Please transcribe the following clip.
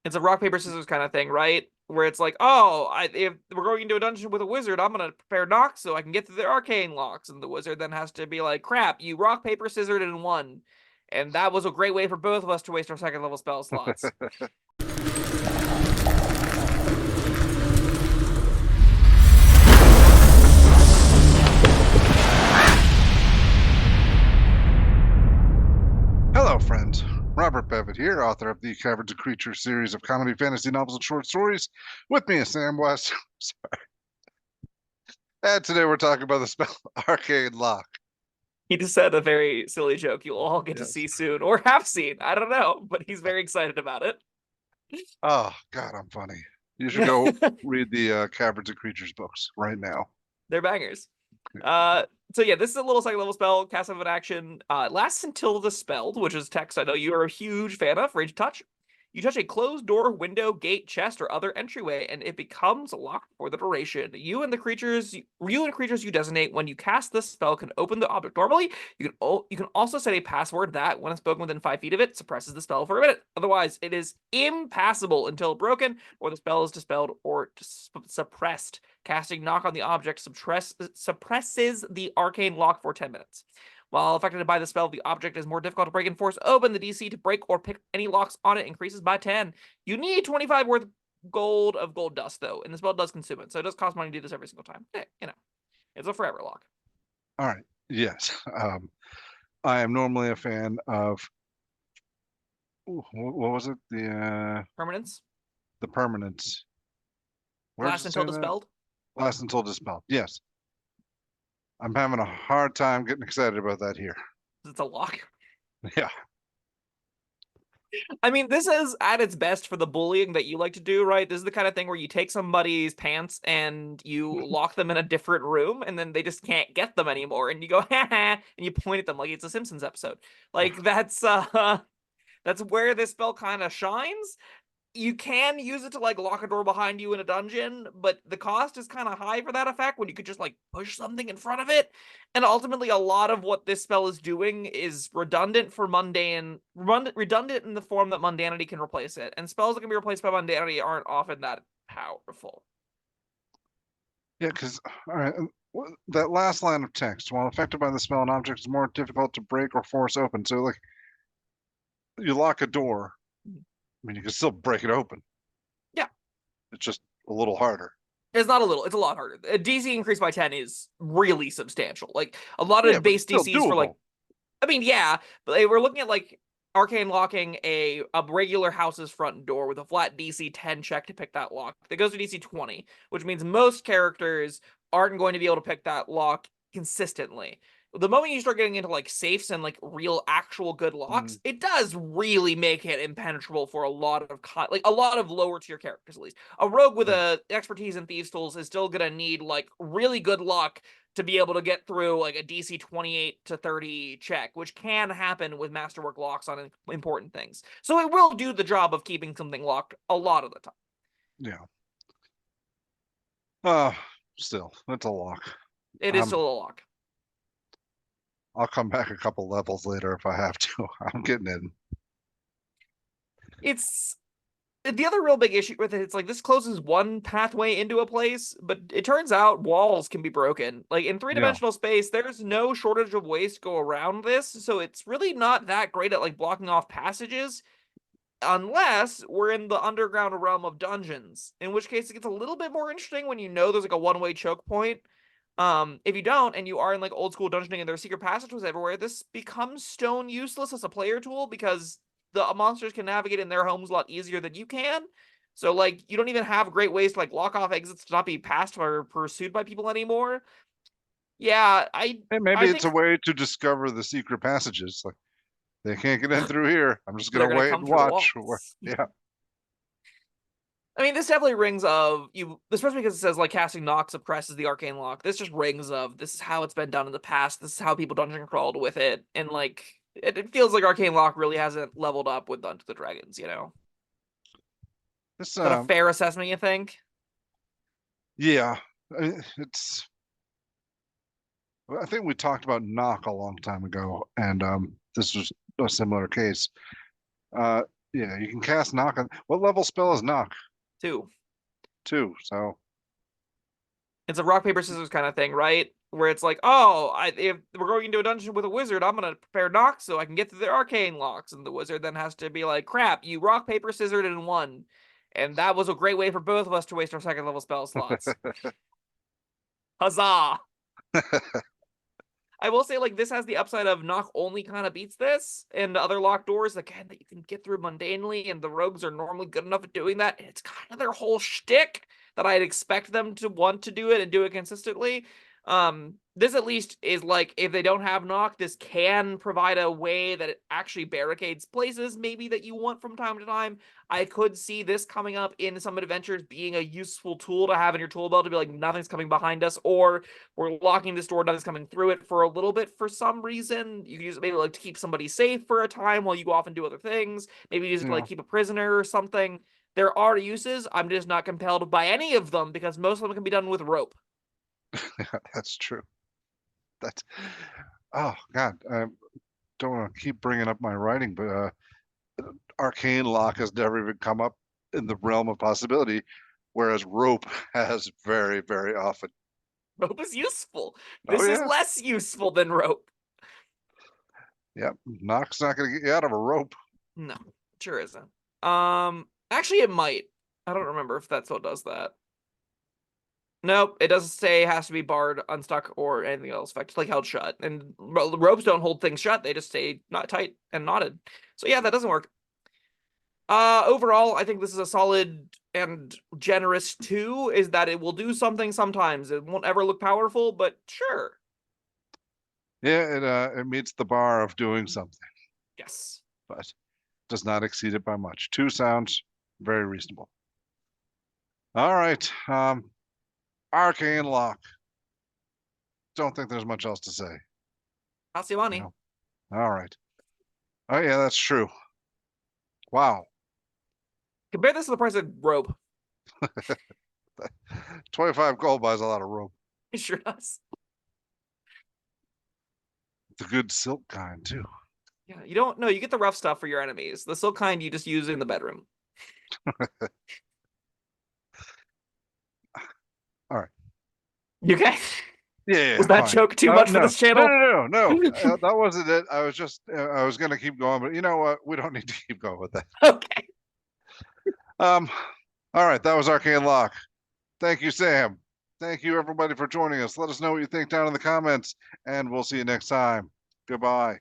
It's a rock, paper, scissors kind of thing, right? Where it's like, oh, if we're going into a dungeon with a wizard, I'm going to prepare knocks so I can get through the arcane locks. And the wizard then has to be like, crap, you rock, paper, scissored and won. And that was a great way for both of us to waste our second level spell slots. Hello, friends. Robert Bevitt here, author of the Caverns Creatures series of comedy, fantasy novels, and short stories. With me is Sam West. Sorry. And today we're talking about the spell Arcane Lock. He just said a very silly joke you'll all get to Yes. see soon, or have seen. I don't know, but he's very excited about it. Oh, God, I'm funny. You should go read the Caverns Creatures books right now. They're bangers. So yeah, this is a little second level spell, cast of an action. It lasts until dispelled, which is text I know you are a huge fan of. Rage touch. You touch a closed door, window, gate, chest, or other entryway, and it becomes locked for the duration. You and creatures you designate when you cast this spell can open the object normally. You can also set a password that, when it's spoken within 5 feet of it, suppresses the spell for a minute. Otherwise, it is impassable until broken, or the spell is dispelled or suppressed. Casting knock on the object suppresses the arcane lock for 10 minutes. While affected by the spell, the object is more difficult to break and force open. The DC to break or pick any locks on it increases by 10. You need 25 worth of gold dust, though, and the spell does consume it, so it does cost money to do this every single time. It's a forever lock. All right. Yes. I am normally a fan of, what was it? Permanence. The permanence. Where Last does it until say that? dispelled. Last until dispelled. Yes. I'm having a hard time getting excited about that here. It's a lock. Yeah. I mean, this is at its best for the bullying that you like to do, right? This is the kind of thing where you take somebody's pants and you lock them in a different room, and then they just can't get them anymore. And you go, ha ha, and you point at them like it's a Simpsons episode. Like that's where this spell kind of shines. You can use it to like lock a door behind you in a dungeon, but the cost is kind of high for that effect when you could just like push something in front of it. And ultimately, a lot of what this spell is doing is redundant in the form that mundanity can replace it. And spells that can be replaced by mundanity aren't often that powerful. Yeah, because all right, that last line of text, while affected by the spell, an object is more difficult to break or force open. So, like, you lock a door, I mean, you can still break it open. Yeah. It's just a little harder. It's not a little, it's a lot harder. A DC increase by 10 is really substantial. Like, a lot Yeah, of but base still DCs for like, doable. I mean, yeah, but we're looking at like arcane locking a regular house's front door with a flat DC 10 check to pick that lock. That goes to DC 20, which means most characters aren't going to be able to pick that lock consistently. The moment you start getting into like safes and like real actual good locks, it does really make it impenetrable for a lot of a lot of lower tier characters at least. A rogue with Yeah. a expertise in thieves tools is still gonna need like really good luck to be able to get through like a DC 28 to 30 check, which can happen with masterwork locks on important things. So it will do the job of keeping something locked a lot of the time. Yeah. Still, that's a lock. It is still a lock. I'll come back a couple levels later if I have to. I'm getting in. It's the other real big issue with it. It's like this closes one pathway into a place, but it turns out walls can be broken. Like in three-dimensional space, there's no shortage of ways to go around this, so it's really not that great at like blocking off passages, unless we're in the underground realm of dungeons, in which case it gets a little bit more interesting when you know there's like a one-way choke point. If you don't, and you are in like old school dungeoning and there are secret passageways everywhere, this becomes stone useless as a player tool because the monsters can navigate in their homes a lot easier than you can. So like you don't even have great ways to like lock off exits to not be passed or pursued by people anymore. Yeah, And maybe I it's think a way to discover the secret passages. Like, they can't get in through here. I'm just they're gonna gonna wait come and through the watch. walls. Yeah. I mean, this definitely rings of you, especially because it says like casting knock suppresses the arcane lock. This just rings of this is how it's been done in the past. This is how people dungeon crawled with it, and like it feels like arcane lock really hasn't leveled up with Dungeons and Dragons. You know, This is that a fair assessment? You think? yeah. It's I think we talked about knock a long time ago, and this was a similar case. Uh Yeah, you can cast knock on. What level spell is knock? 2. 2. So It's a rock paper scissors kind of thing, right? Where it's like, oh, if we're going into a dungeon with a wizard, I'm gonna prepare knock so I can get through the arcane locks, and the wizard then has to be like, crap, you rock paper scissored and won, and that was a great way for both of us to waste our second level spell slots. Huzzah! I will say, like, this has the upside of knock only kind of beats this, and other locked doors, again, that you can get through mundanely, and the rogues are normally good enough at doing that. And it's kind of their whole shtick that I'd expect them to want to do it and do it consistently. This at least is like, if they don't have knock, this can provide a way that it actually barricades places maybe that you want from time to time. I could see this coming up in some adventures being a useful tool to have in your tool belt to be like, nothing's coming behind us, or we're locking this door, nothing's coming through it for a little bit for some reason. You can use it maybe like to keep somebody safe for a time while you go off and do other things. Maybe use it to like keep a prisoner or something. There are uses. I'm just not compelled by any of them because most of them can be done with rope. yeah, that's true. That's oh god, I don't want to keep bringing up my writing, but Arcane Lock has never even come up in the realm of possibility, whereas rope has very, very often. Rope is useful. Oh This is yeah, less useful than rope. yep. Knock's not going to get you out of a rope. No, sure isn't. Actually, it might. I don't remember if that's what does that. Nope, it doesn't say it has to be barred, unstuck, or anything else. In fact, like held shut. And ropes don't hold things shut; they just stay not tight and knotted. So yeah, that doesn't work. Overall, I think this is a solid and generous 2. Is that it will do something sometimes. It won't ever look powerful, but sure. Yeah, it meets the bar of doing something, Yes. but does not exceed it by much. 2 sounds very reasonable. All right, Arcane Lock. Don't think there's much else to say. Asiwani. No. All right. Oh yeah, that's true. Wow. Compare this to the price of rope. 25 gold buys a lot of rope. It sure does. The good silk kind too. Yeah, you don't know. You get the rough stuff for your enemies. The silk kind you just use in the bedroom. All right. You okay? Yeah, Was that fine. joke too much for No, this channel? no. That wasn't it. I was just, I was going to keep going, but you know what? We don't need to keep going with that. Okay. All right. That was Arcane Lock. Thank you, Sam. Thank you, everybody, for joining us. Let us know what you think down in the comments, and we'll see you next time. Goodbye.